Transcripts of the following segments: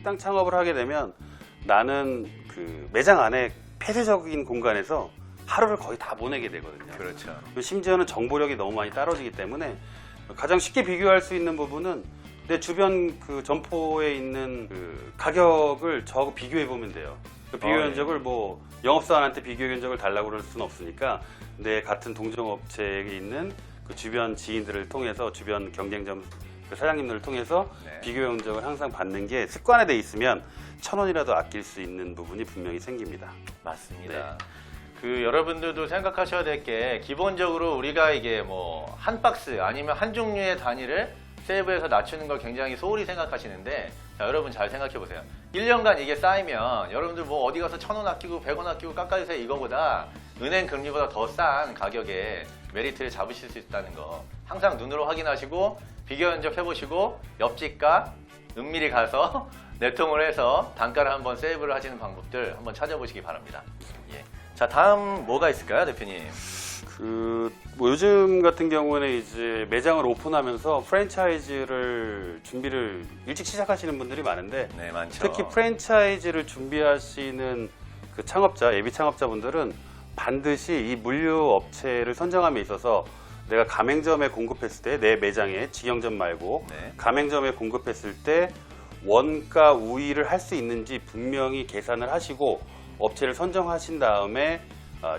식당 창업을 하게 되면 나는 그 매장 안에 폐쇄적인 공간에서 하루를 거의 다 보내게 되거든요. 그렇죠. 심지어는 정보력이 너무 많이 떨어지기 때문에 가장 쉽게 비교할 수 있는 부분은 내 주변 그 점포에 있는 그 가격을 저하고 비교해 보면 돼요. 그 비교 견적을 뭐 영업사원한테 비교 견적을 달라고 그럴 수는 없으니까 내 같은 동종업체에 있는 그 주변 지인들을 통해서 주변 경쟁점 그 사장님들을 통해서 네. 비교 견적을 항상 받는 게 습관에 돼 있으면 1,000원이라도 아낄 수 있는 부분이 분명히 생깁니다. 맞습니다. 그 여러분들도 생각하셔야 될 게 기본적으로 우리가 이게 뭐 한 박스 아니면 한 종류의 단위를 세이브해서 낮추는 걸 굉장히 소홀히 생각하시는데 자, 여러분 잘 생각해 보세요. 1년간 이게 쌓이면 여러분들 뭐 어디 가서 1,000원 아끼고 100원 아끼고 깎아주세요 이거보다 은행 금리보다 더 싼 가격에 메리트를 잡으실 수 있다는 거 항상 눈으로 확인하시고 비교 견적 해보시고 옆집과 은밀히 가서 내통을 해서 단가를 한번 세이브를 하시는 방법들 한번 찾아보시기 바랍니다. 예. 자, 다음 뭐가 있을까요, 대표님? 뭐 요즘 같은 경우에는 이제 매장을 오픈하면서 프랜차이즈를 준비를 일찍 시작하시는 분들이 많은데 네, 많죠. 특히 프랜차이즈를 준비하시는 그 창업자, 예비 창업자분들은 반드시 이 물류 업체를 선정함에 있어서 내가 가맹점에 공급했을 때 내 매장에 직영점 말고 네. 가맹점에 공급했을 때 원가 우위를 할 수 있는지 분명히 계산을 하시고 업체를 선정하신 다음에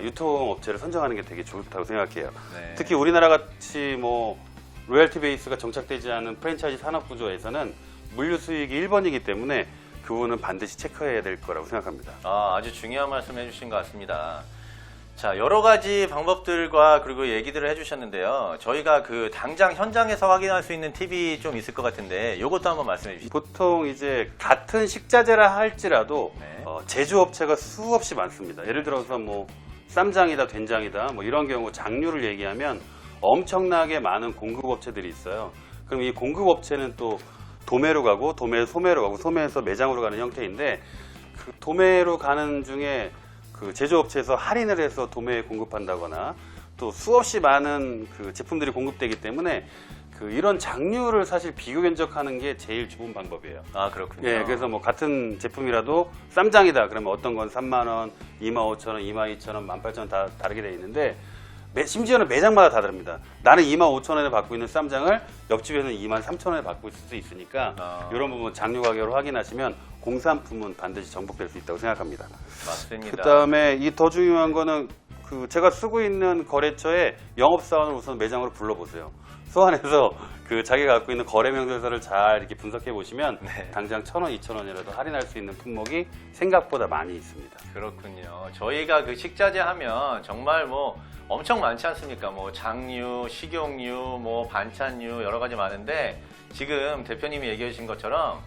유통업체를 선정하는 게 되게 좋다고 생각해요. 네. 특히 우리나라 같이 뭐 로열티 베이스가 정착되지 않은 프랜차이즈 산업 구조에서는 물류 수익이 1번이기 때문에 그 부분은 반드시 체크해야 될 거라고 생각합니다. 아주 중요한 말씀 해주신 것 같습니다. 자, 여러 가지 방법들과 그리고 얘기들을 해주셨는데요. 저희가 그 당장 현장에서 확인할 수 있는 팁이 좀 있을 것 같은데 이것도 한번 말씀해 주시죠. 보통 이제 같은 식자재라 할지라도 네. 제조업체가 수없이 많습니다. 예를 들어서 뭐 쌈장이다, 된장이다 뭐 이런 경우 장류를 얘기하면 엄청나게 많은 공급업체들이 있어요. 그럼 이 공급업체는 또 도매로 가고 도매에서 소매로 가고 소매에서 매장으로 가는 형태인데 그 도매로 가는 중에 그 제조업체에서 할인을 해서 도매에 공급한다거나 또 수없이 많은 그 제품들이 공급되기 때문에 그 이런 장류를 사실 비교 견적하는 게 제일 좋은 방법이에요. 아, 그렇군요. 예, 그래서 뭐 같은 제품이라도 쌈장이다 그러면 어떤 건 3만 원, 2만 5천 원, 2만 2천 원, 18,000원 다 다르게 되어 있는데 심지어는 매장마다 다 다릅니다. 나는 2만 5천 원에 받고 있는 쌈장을 옆집에는 2만 3천 원에 받고 있을 수 있으니까 이런 부분 장류 가격을 확인하시면 공산품은 반드시 정복될 수 있다고 생각합니다. 맞습니다. 그다음에 이 더 중요한 거는 그 제가 쓰고 있는 거래처에 영업사원을 우선 매장으로 불러보세요. 소환해서 그 자기가 갖고 있는 거래 명세서를 잘 이렇게 분석해 보시면 네. 당장 1,000원, 2,000원이라도 할인할 수 있는 품목이 생각보다 많이 있습니다. 그렇군요. 저희가 그 식자재 하면 정말 뭐 엄청 많지 않습니까? 뭐 장류, 식용유, 뭐 반찬류 여러 가지 많은데 지금 대표님이 얘기해 주신 것처럼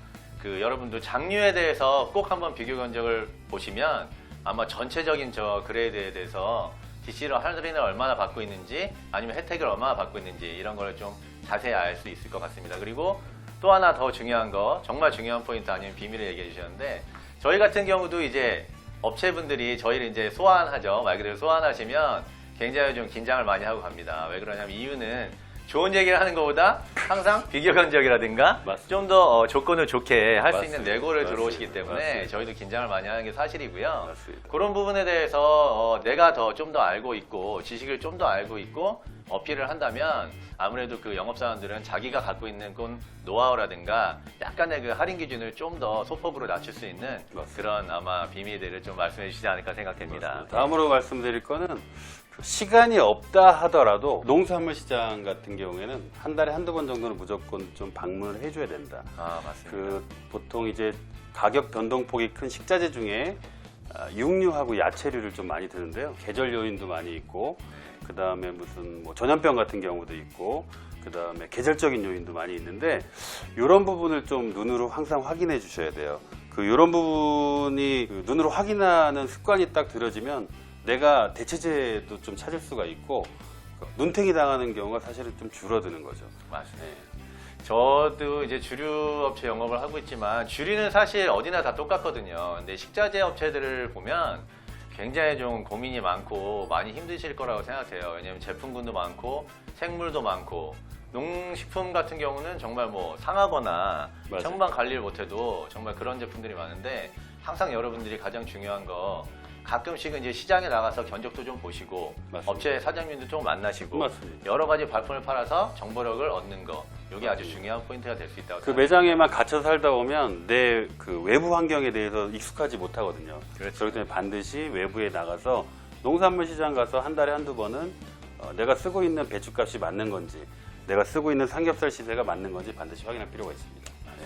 그 여러분도 장류에 대해서 꼭 한번 비교 견적을 보시면 아마 전체적인 저 그레이드에 대해서 DC로 할인을 얼마나 받고 있는지 아니면 혜택을 얼마나 받고 있는지 이런 걸 좀 자세히 알 수 있을 것 같습니다. 그리고 또 하나 더 중요한 거 정말 중요한 포인트 아니면 비밀을 얘기해 주셨는데 저희 같은 경우도 이제 업체분들이 저희를 이제 소환하죠. 말 그대로 소환하시면 굉장히 좀 긴장을 많이 하고 갑니다. 왜 그러냐면 이유는 좋은 얘기를 하는 것보다 항상 비교 견적이라든가 좀 더 조건을 좋게 할 수 있는 내고를 들어오시기 때문에 저희도 긴장을 많이 하는 게 사실이고요. 맞습니다. 그런 부분에 대해서 내가 좀 더 알고 있고 지식을 좀 더 알고 있고 어필을 한다면 아무래도 그 영업사원들은 자기가 갖고 있는 그 노하우라든가 약간의 그 할인 기준을 좀 더 소폭으로 낮출 수 있는 그런 아마 비밀들을 좀 말씀해 주시지 않을까 생각됩니다. 맞습니다. 다음으로 말씀드릴 거는 시간이 없다 하더라도 농수산물 시장 같은 경우에는 한 달에 한두 번 정도는 무조건 좀 방문을 해줘야 된다. 아, 맞습니다. 그 보통 이제 가격 변동폭이 큰 식자재 중에 육류하고 야채류를 좀 많이 드는데요. 계절 요인도 많이 있고 그 다음에 무슨 뭐 전염병 같은 경우도 있고 그 다음에 계절적인 요인도 많이 있는데 이런 부분을 좀 눈으로 항상 확인해 주셔야 돼요. 이런 부분이 눈으로 확인하는 습관이 딱 들어지면 내가 대체재도 좀 찾을 수가 있고 눈탱이 당하는 경우가 사실은 좀 줄어드는 거죠. 맞습니다. 저도 이제 주류 업체 영업을 하고 있지만 주류는 사실 어디나 다 똑같거든요. 근데 식자재 업체들을 보면 굉장히 좀 고민이 많고 많이 힘드실 거라고 생각해요. 왜냐면 제품군도 많고 생물도 많고 농식품 같은 경우는 정말 뭐 상하거나 맞아요. 청반 관리를 못해도 정말 그런 제품들이 많은데 항상 여러분들이 가장 중요한 거 가끔씩은 이제 시장에 나가서 견적도 좀 보시고 맞습니다. 업체 사장님도 좀 만나시고 맞습니다. 여러 가지 발품을 팔아서 정보력을 얻는 거 이게 아주 중요한 포인트가 될 수 있다고 그 생각합니다. 매장에만 갇혀 살다 보면 내 그 외부 환경에 대해서 익숙하지 못하거든요. 그렇죠. 그렇기 때문에 반드시 외부에 나가서 농산물 시장 가서 한 달에 한두 번은 내가 쓰고 있는 배추값이 맞는 건지 내가 쓰고 있는 삼겹살 시세가 맞는 건지 반드시 확인할 필요가 있습니다. 네.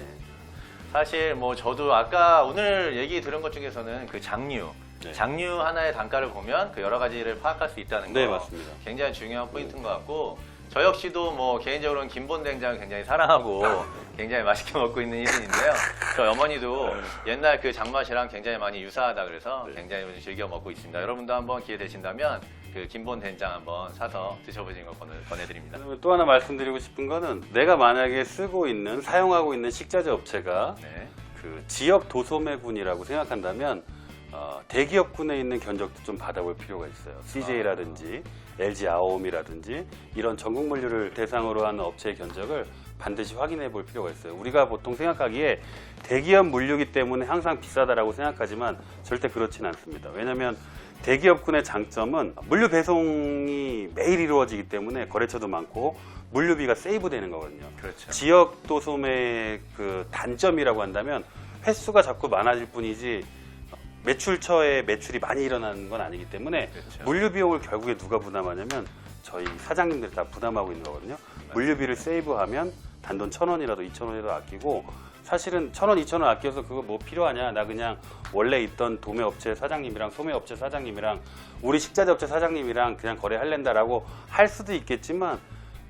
사실 뭐 저도 아까 오늘 얘기 들은 것 중에서는 그 장류 네. 장류 하나의 단가를 보면 그 여러 가지를 파악할 수 있다는 거 네, 맞습니다. 굉장히 중요한 포인트인 것 같고 저 역시도 뭐 개인적으로는 김본 된장을 굉장히 사랑하고 굉장히 맛있게 먹고 있는 일인인데요. 저희 어머니도 옛날 그 장맛이랑 굉장히 많이 유사하다 그래서 굉장히 즐겨 먹고 있습니다. 여러분도 한번 기회 되신다면 그 김본 된장 한번 사서 드셔보시는 거 권해드립니다. 그다음에 또 하나 말씀드리고 싶은 거는 내가 만약에 쓰고 있는 사용하고 있는 식자재 업체가 네. 그 지역 도소매군이라고 생각한다면 대기업군에 있는 견적도 좀 받아볼 필요가 있어요. CJ라든지 LG 아오미라든지 이런 전국 물류를 대상으로 하는 업체의 견적을 반드시 확인해 볼 필요가 있어요. 우리가 보통 생각하기에 대기업 물류기 때문에 항상 비싸다라고 생각하지만 절대 그렇지는 않습니다. 왜냐하면 대기업군의 장점은 물류 배송이 매일 이루어지기 때문에 거래처도 많고 물류비가 세이브 되는 거거든요. 그렇죠. 지역 도소매의 그 단점이라고 한다면 횟수가 자꾸 많아질 뿐이지 매출처에 매출이 많이 일어나는 건 아니기 때문에 그렇죠. 물류 비용을 결국에 누가 부담하냐면 저희 사장님들이 다 부담하고 있는 거거든요. 물류비를 세이브하면 단돈 1,000원이라도 2,000원이라도 아끼고 사실은 1,000원, 2,000원 아껴서 그거 뭐 필요하냐? 나 그냥 원래 있던 도매업체 사장님이랑 소매업체 사장님이랑 우리 식자재업체 사장님이랑 그냥 거래할랜다라고 할 수도 있겠지만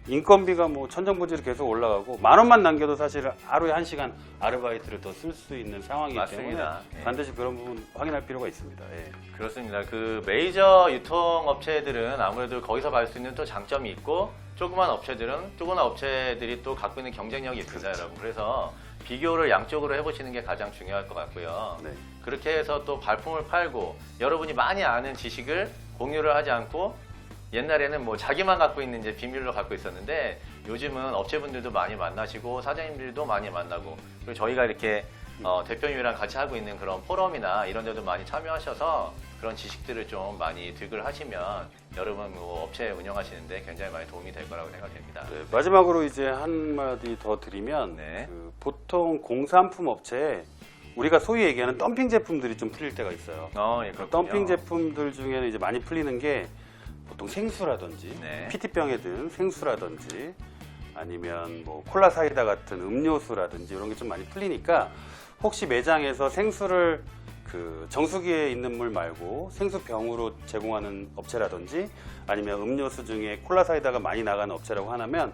인건비가 뭐 천정부지로 계속 올라가고 10,000원만 남겨도 사실 하루에 1시간 아르바이트를 더 쓸 수 있는 상황이기 맞습니다. 때문에 예. 반드시 그런 부분 확인할 필요가 있습니다. 예. 그렇습니다. 그 메이저 유통업체들은 아무래도 거기서 받을 수 있는 또 장점이 있고 조그만 업체들이 또 갖고 있는 경쟁력이 있습니다, 여러분. 그래서 비교를 양쪽으로 해보시는 게 가장 중요할 것 같고요. 네. 그렇게 해서 또 발품을 팔고 여러분이 많이 아는 지식을 공유를 하지 않고 옛날에는 뭐 자기만 갖고 있는 이제 비밀로 갖고 있었는데 요즘은 업체분들도 많이 만나시고 사장님들도 많이 만나고 그리고 저희가 이렇게 대표님이랑 같이 하고 있는 그런 포럼이나 이런 데도 많이 참여하셔서 그런 지식들을 좀 많이 득을 하시면 여러분 뭐 업체 운영하시는데 굉장히 많이 도움이 될 거라고 생각됩니다. 네, 마지막으로 이제 한마디 더 드리면 네. 그 보통 공산품 업체에 우리가 소위 얘기하는 덤핑 제품들이 좀 풀릴 때가 있어요. 예, 그렇군요. 덤핑 제품들 중에는 이제 많이 풀리는 게 보통 생수라든지 네. PT병에 든 생수라든지 아니면 뭐 콜라 사이다 같은 음료수라든지 이런 게 좀 많이 풀리니까 혹시 매장에서 생수를 그 정수기에 있는 물 말고 생수병으로 제공하는 업체라든지 아니면 음료수 중에 콜라 사이다가 많이 나가는 업체라고 하면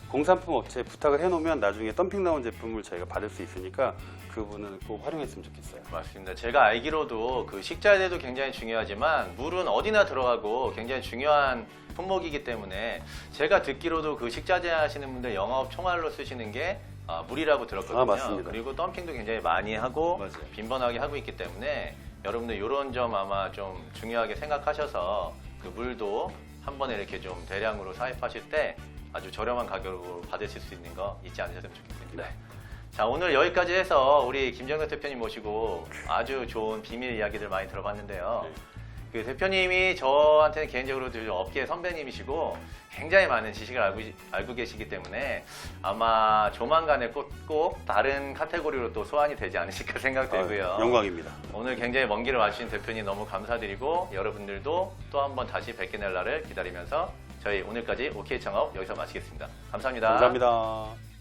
공산품 업체에 부탁을 해놓으면 나중에 덤핑 나온 제품을 저희가 받을 수 있으니까 그 부분은 꼭 활용했으면 좋겠어요. 맞습니다. 제가 알기로도 그 식자재도 굉장히 중요하지만 물은 어디나 들어가고 굉장히 중요한 품목이기 때문에 제가 듣기로도 그 식자재 하시는 분들 영업 총알로 쓰시는 게 물이라고 들었거든요. 맞습니다. 그리고 덤핑도 굉장히 많이 하고 맞아요. 빈번하게 하고 있기 때문에 여러분들 이런 점 아마 좀 중요하게 생각하셔서 그 물도 한 번에 이렇게 좀 대량으로 사입하실 때 아주 저렴한 가격으로 받으실 수 있는 거 잊지 않으셨으면 좋겠습니다. 네. 자, 오늘 여기까지 해서 우리 김정현 대표님 모시고 아주 좋은 비밀 이야기들 많이 들어봤는데요. 네. 그 대표님이 저한테는 개인적으로 업계 선배님이시고 굉장히 많은 지식을 알고 계시기 때문에 아마 조만간에 꼭 다른 카테고리로 또 소환이 되지 않으실까 생각되고요. 영광입니다. 오늘 굉장히 먼 길을 와주신 대표님 너무 감사드리고 여러분들도 또 한 번 다시 뵙게 될 날을 기다리면서 저희 오늘까지 OK 창업 여기서 마치겠습니다. 감사합니다. 감사합니다.